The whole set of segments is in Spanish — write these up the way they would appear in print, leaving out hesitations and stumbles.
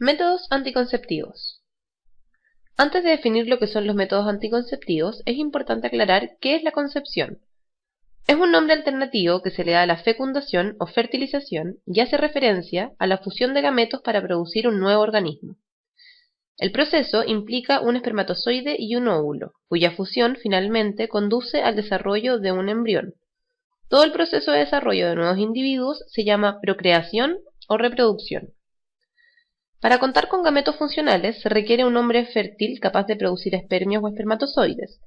Métodos anticonceptivos. Antes de definir lo que son los métodos anticonceptivos, es importante aclarar qué es la concepción. Es un nombre alternativo que se le da a la fecundación o fertilización y hace referencia a la fusión de gametos para producir un nuevo organismo. El proceso implica un espermatozoide y un óvulo, cuya fusión finalmente conduce al desarrollo de un embrión. Todo el proceso de desarrollo de nuevos individuos se llama procreación o reproducción. Para contar con gametos funcionales se requiere un hombre fértil capaz de producir espermios o espermatozoides.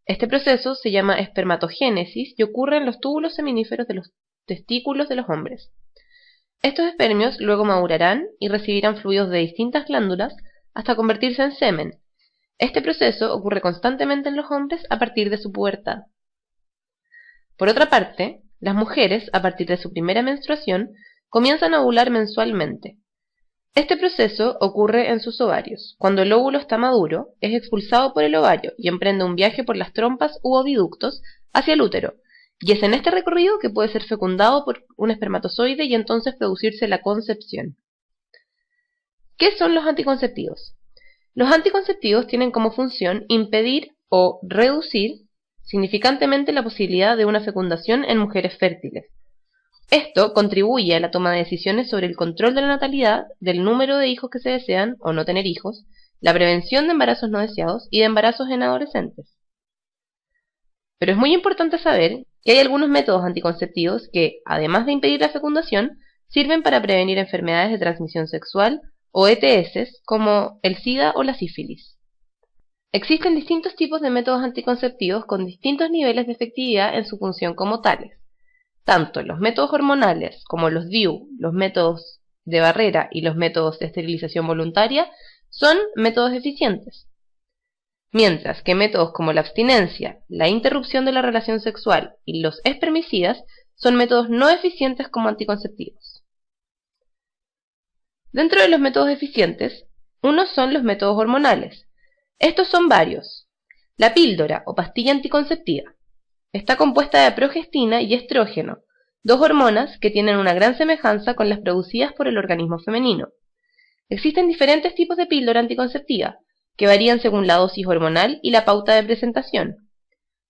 Este proceso se llama espermatogénesis y ocurre en los túbulos seminíferos de los testículos de los hombres. Estos espermios luego madurarán y recibirán fluidos de distintas glándulas hasta convertirse en semen. Este proceso ocurre constantemente en los hombres a partir de su pubertad. Por otra parte, las mujeres, a partir de su primera menstruación, comienzan a ovular mensualmente. Este proceso ocurre en sus ovarios. Cuando el óvulo está maduro, es expulsado por el ovario y emprende un viaje por las trompas u oviductos hacia el útero, y es en este recorrido que puede ser fecundado por un espermatozoide y entonces producirse la concepción. ¿Qué son los anticonceptivos? Los anticonceptivos tienen como función impedir o reducir significantemente la posibilidad de una fecundación en mujeres fértiles. Esto contribuye a la toma de decisiones sobre el control de la natalidad, del número de hijos que se desean o no tener hijos, la prevención de embarazos no deseados y de embarazos en adolescentes. Pero es muy importante saber que hay algunos métodos anticonceptivos que, además de impedir la fecundación, sirven para prevenir enfermedades de transmisión sexual o ETS como el SIDA o la sífilis. Existen distintos tipos de métodos anticonceptivos con distintos niveles de efectividad en su función como tales. Tanto los métodos hormonales como los DIU, los métodos de barrera y los métodos de esterilización voluntaria son métodos eficientes. Mientras que métodos como la abstinencia, la interrupción de la relación sexual y los espermicidas son métodos no eficientes como anticonceptivos. Dentro de los métodos eficientes, unos son los métodos hormonales. Estos son varios. La píldora o pastilla anticonceptiva. Está compuesta de progestina y estrógeno, dos hormonas que tienen una gran semejanza con las producidas por el organismo femenino. Existen diferentes tipos de píldora anticonceptiva, que varían según la dosis hormonal y la pauta de presentación.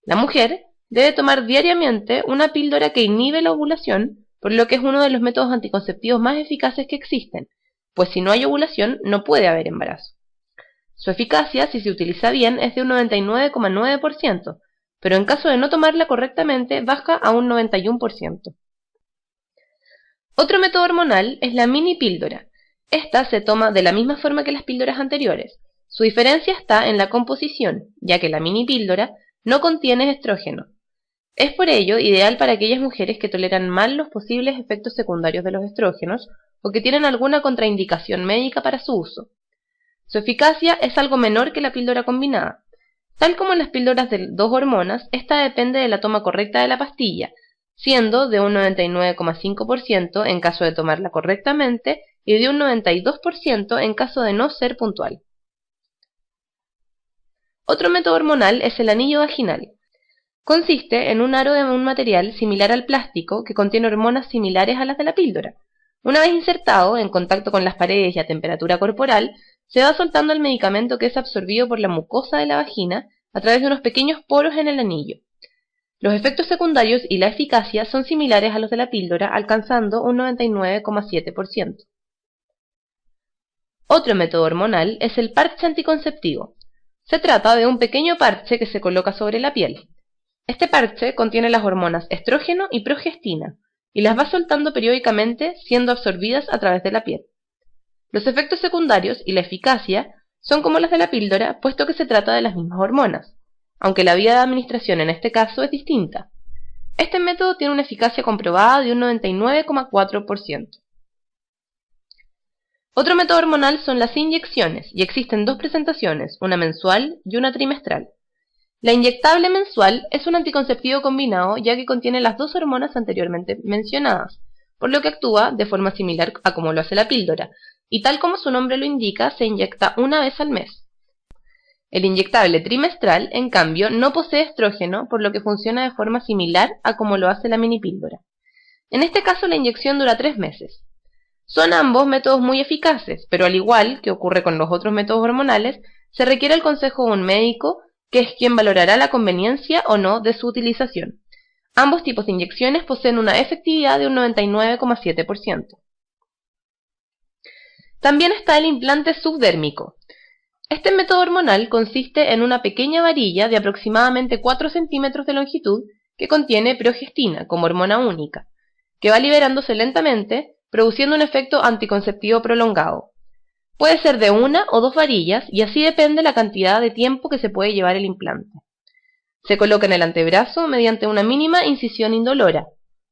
La mujer debe tomar diariamente una píldora que inhibe la ovulación, por lo que es uno de los métodos anticonceptivos más eficaces que existen, pues si no hay ovulación no puede haber embarazo. Su eficacia, si se utiliza bien, es de un 99,9%, pero en caso de no tomarla correctamente baja a un 91%. Otro método hormonal es la mini píldora. Esta se toma de la misma forma que las píldoras anteriores. Su diferencia está en la composición, ya que la mini píldora no contiene estrógeno. Es por ello ideal para aquellas mujeres que toleran mal los posibles efectos secundarios de los estrógenos o que tienen alguna contraindicación médica para su uso. Su eficacia es algo menor que la píldora combinada. Tal como en las píldoras de dos hormonas, esta depende de la toma correcta de la pastilla, siendo de un 99,5% en caso de tomarla correctamente y de un 92% en caso de no ser puntual. Otro método hormonal es el anillo vaginal. Consiste en un aro de un material similar al plástico que contiene hormonas similares a las de la píldora. Una vez insertado, en contacto con las paredes y a temperatura corporal, se va soltando el medicamento que es absorbido por la mucosa de la vagina a través de unos pequeños poros en el anillo. Los efectos secundarios y la eficacia son similares a los de la píldora, alcanzando un 99,7%. Otro método hormonal es el parche anticonceptivo. Se trata de un pequeño parche que se coloca sobre la piel. Este parche contiene las hormonas estrógeno y progestina, y las va soltando periódicamente siendo absorbidas a través de la piel. Los efectos secundarios y la eficacia son como las de la píldora, puesto que se trata de las mismas hormonas, aunque la vía de administración en este caso es distinta. Este método tiene una eficacia comprobada de un 99,4%. Otro método hormonal son las inyecciones, y existen dos presentaciones, una mensual y una trimestral. La inyectable mensual es un anticonceptivo combinado ya que contiene las dos hormonas anteriormente mencionadas, por lo que actúa de forma similar a como lo hace la píldora, y tal como su nombre lo indica, se inyecta una vez al mes. El inyectable trimestral, en cambio, no posee estrógeno, por lo que funciona de forma similar a como lo hace la mini píldora. En este caso, la inyección dura 3 meses. Son ambos métodos muy eficaces, pero al igual que ocurre con los otros métodos hormonales, se requiere el consejo de un médico, que es quien valorará la conveniencia o no de su utilización. Ambos tipos de inyecciones poseen una efectividad de un 99,7%. También está el implante subdérmico. Este método hormonal consiste en una pequeña varilla de aproximadamente 4 centímetros de longitud que contiene progestina como hormona única, que va liberándose lentamente, produciendo un efecto anticonceptivo prolongado. Puede ser de 1 o 2 varillas y así depende la cantidad de tiempo que se puede llevar el implante. Se coloca en el antebrazo mediante una mínima incisión indolora.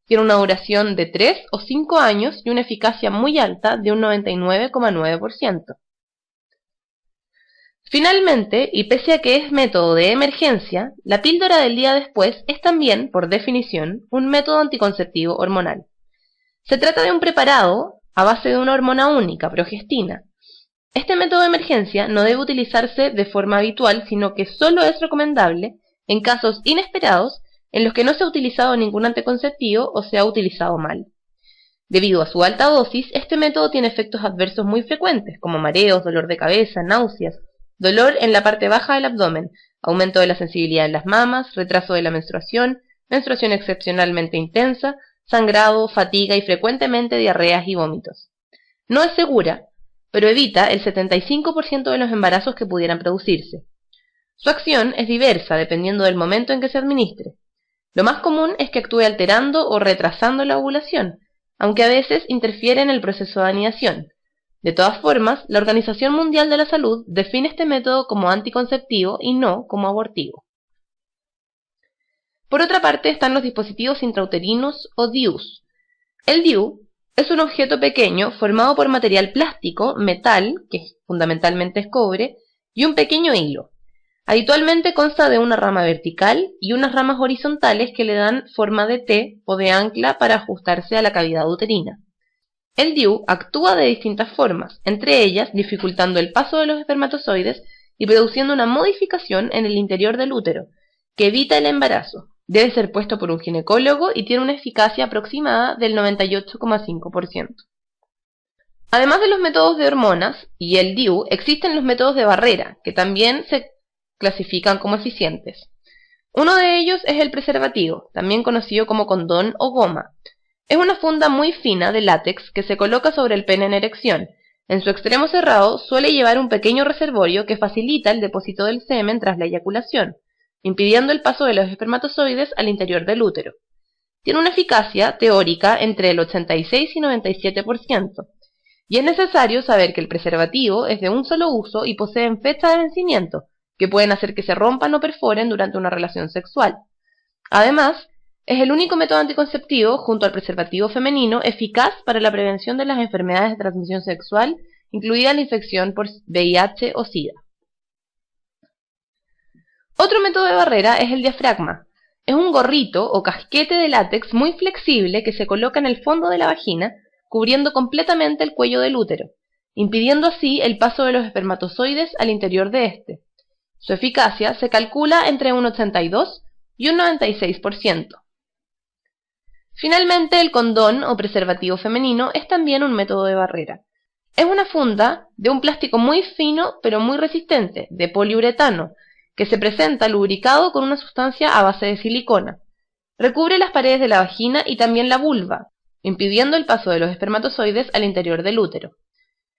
Tiene una duración de 3 o 5 años y una eficacia muy alta de un 99,9%. Finalmente, y pese a que es método de emergencia, la píldora del día después es también, por definición, un método anticonceptivo hormonal. Se trata de un preparado a base de una hormona única, progestina. Este método de emergencia no debe utilizarse de forma habitual, sino que solo es recomendable en casos inesperados en los que no se ha utilizado ningún anticonceptivo o se ha utilizado mal. Debido a su alta dosis, este método tiene efectos adversos muy frecuentes, como mareos, dolor de cabeza, náuseas, dolor en la parte baja del abdomen, aumento de la sensibilidad en las mamas, retraso de la menstruación, menstruación excepcionalmente intensa, sangrado, fatiga y frecuentemente diarreas y vómitos. No es segura, pero evita el 75% de los embarazos que pudieran producirse. Su acción es diversa dependiendo del momento en que se administre. Lo más común es que actúe alterando o retrasando la ovulación, aunque a veces interfiere en el proceso de anidación. De todas formas, la Organización Mundial de la Salud define este método como anticonceptivo y no como abortivo. Por otra parte están los dispositivos intrauterinos o DIUs. El DIU es un objeto pequeño formado por material plástico, metal, que fundamentalmente es cobre, y un pequeño hilo. Habitualmente consta de una rama vertical y unas ramas horizontales que le dan forma de T o de ancla para ajustarse a la cavidad uterina. El DIU actúa de distintas formas, entre ellas dificultando el paso de los espermatozoides y produciendo una modificación en el interior del útero, que evita el embarazo. Debe ser puesto por un ginecólogo y tiene una eficacia aproximada del 98,5%. Además de los métodos de hormonas y el DIU, existen los métodos de barrera, que también se clasifican como eficientes. Uno de ellos es el preservativo, también conocido como condón o goma. Es una funda muy fina de látex que se coloca sobre el pene en erección. En su extremo cerrado suele llevar un pequeño reservorio que facilita el depósito del semen tras la eyaculación, impidiendo el paso de los espermatozoides al interior del útero. Tiene una eficacia teórica entre el 86 y 97%, y es necesario saber que el preservativo es de un solo uso y poseen fecha de vencimiento, que pueden hacer que se rompan o perforen durante una relación sexual. Además, es el único método anticonceptivo, junto al preservativo femenino, eficaz para la prevención de las enfermedades de transmisión sexual, incluida la infección por VIH o SIDA. Otro método de barrera es el diafragma. Es un gorrito o casquete de látex muy flexible que se coloca en el fondo de la vagina, cubriendo completamente el cuello del útero, impidiendo así el paso de los espermatozoides al interior de este. Su eficacia se calcula entre un 82 y un 96%. Finalmente, el condón o preservativo femenino es también un método de barrera. Es una funda de un plástico muy fino pero muy resistente, de poliuretano, que se presenta lubricado con una sustancia a base de silicona. Recubre las paredes de la vagina y también la vulva, impidiendo el paso de los espermatozoides al interior del útero.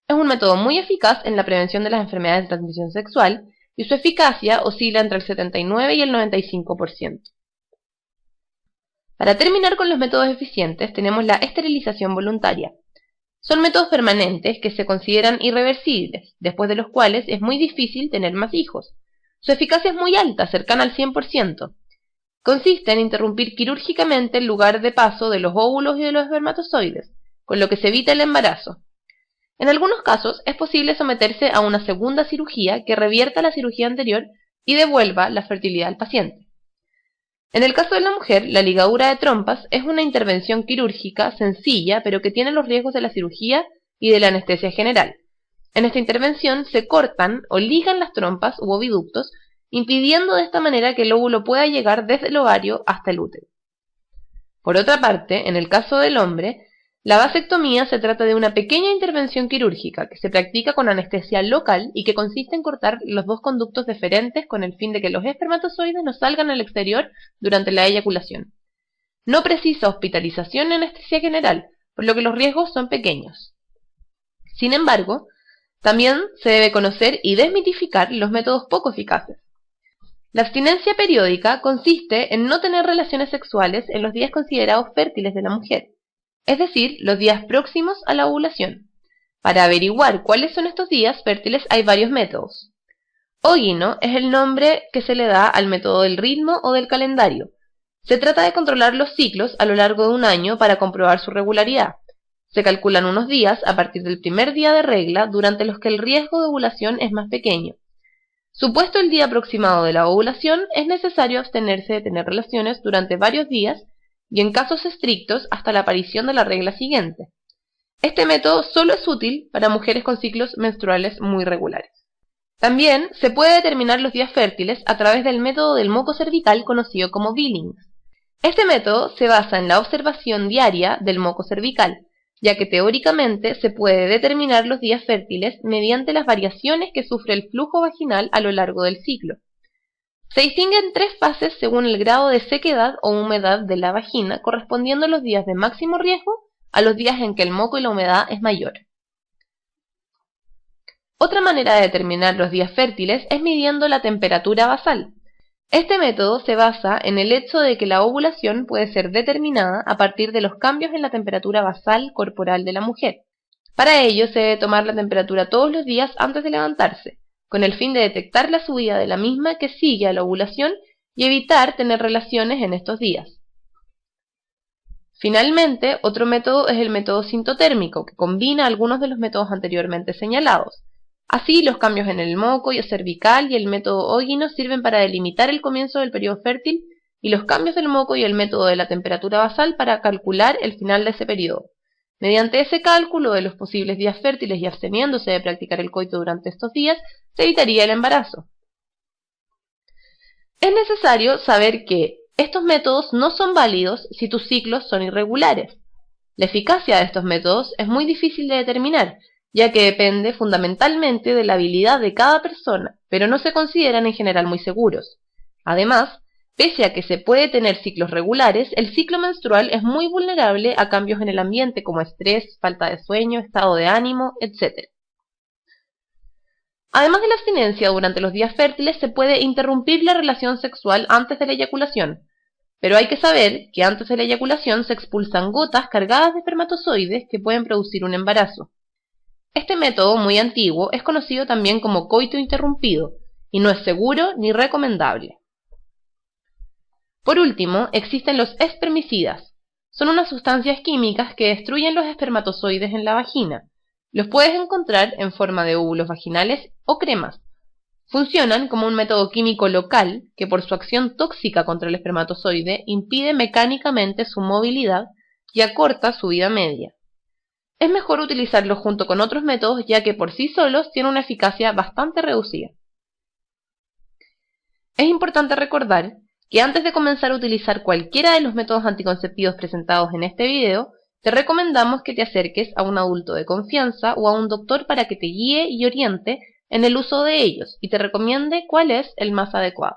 Es un método muy eficaz en la prevención de las enfermedades de transmisión sexual y su eficacia oscila entre el 79 y el 95%. Para terminar con los métodos eficientes tenemos la esterilización voluntaria. Son métodos permanentes que se consideran irreversibles, después de los cuales es muy difícil tener más hijos. Su eficacia es muy alta, cercana al 100%. Consiste en interrumpir quirúrgicamente el lugar de paso de los óvulos y de los espermatozoides, con lo que se evita el embarazo. En algunos casos es posible someterse a una segunda cirugía que revierta la cirugía anterior y devuelva la fertilidad al paciente. En el caso de la mujer, la ligadura de trompas es una intervención quirúrgica sencilla, pero que tiene los riesgos de la cirugía y de la anestesia general. En esta intervención se cortan o ligan las trompas u oviductos, impidiendo de esta manera que el óvulo pueda llegar desde el ovario hasta el útero. Por otra parte, en el caso del hombre, La vasectomía se trata de una pequeña intervención quirúrgica que se practica con anestesia local y que consiste en cortar los dos conductos deferentes con el fin de que los espermatozoides no salgan al exterior durante la eyaculación. No precisa hospitalización ni anestesia general, por lo que los riesgos son pequeños. Sin embargo, también se debe conocer y desmitificar los métodos poco eficaces. La abstinencia periódica consiste en no tener relaciones sexuales en los días considerados fértiles de la mujer, es decir, los días próximos a la ovulación. Para averiguar cuáles son estos días fértiles hay varios métodos. Ógino es el nombre que se le da al método del ritmo o del calendario. Se trata de controlar los ciclos a lo largo de un año para comprobar su regularidad. Se calculan unos días a partir del primer día de regla durante los que el riesgo de ovulación es más pequeño. Supuesto el día aproximado de la ovulación, es necesario abstenerse de tener relaciones durante varios días y en casos estrictos hasta la aparición de la regla siguiente. Este método solo es útil para mujeres con ciclos menstruales muy regulares. También se puede determinar los días fértiles a través del método del moco cervical conocido como Billings. Este método se basa en la observación diaria del moco cervical, ya que teóricamente se puede determinar los días fértiles mediante las variaciones que sufre el flujo vaginal a lo largo del ciclo. Se distinguen tres fases según el grado de sequedad o humedad de la vagina, correspondiendo los días de máximo riesgo a los días en que el moco y la humedad es mayor. Otra manera de determinar los días fértiles es midiendo la temperatura basal. Este método se basa en el hecho de que la ovulación puede ser determinada a partir de los cambios en la temperatura basal corporal de la mujer. Para ello se debe tomar la temperatura todos los días antes de levantarse, con el fin de detectar la subida de la misma que sigue a la ovulación y evitar tener relaciones en estos días. Finalmente, otro método es el método sintotérmico, que combina algunos de los métodos anteriormente señalados. Así, los cambios en el moco y el cervical y el método ógino sirven para delimitar el comienzo del periodo fértil y los cambios del moco y el método de la temperatura basal para calcular el final de ese periodo. Mediante ese cálculo de los posibles días fértiles y absteniéndose de practicar el coito durante estos días, se evitaría el embarazo. Es necesario saber que estos métodos no son válidos si tus ciclos son irregulares. La eficacia de estos métodos es muy difícil de determinar, ya que depende fundamentalmente de la habilidad de cada persona, pero no se consideran en general muy seguros. Además, pese a que se puede tener ciclos regulares, el ciclo menstrual es muy vulnerable a cambios en el ambiente como estrés, falta de sueño, estado de ánimo, etc. Además de la abstinencia durante los días fértiles, se puede interrumpir la relación sexual antes de la eyaculación, pero hay que saber que antes de la eyaculación se expulsan gotas cargadas de espermatozoides que pueden producir un embarazo. Este método, muy antiguo, es conocido también como coito interrumpido, y no es seguro ni recomendable. Por último, existen los espermicidas. Son unas sustancias químicas que destruyen los espermatozoides en la vagina. Los puedes encontrar en forma de óvulos vaginales o cremas. Funcionan como un método químico local que por su acción tóxica contra el espermatozoide impide mecánicamente su movilidad y acorta su vida media. Es mejor utilizarlos junto con otros métodos ya que por sí solos tienen una eficacia bastante reducida. Es importante recordar que antes de comenzar a utilizar cualquiera de los métodos anticonceptivos presentados en este video, te recomendamos que te acerques a un adulto de confianza o a un doctor para que te guíe y oriente en el uso de ellos y te recomiende cuál es el más adecuado.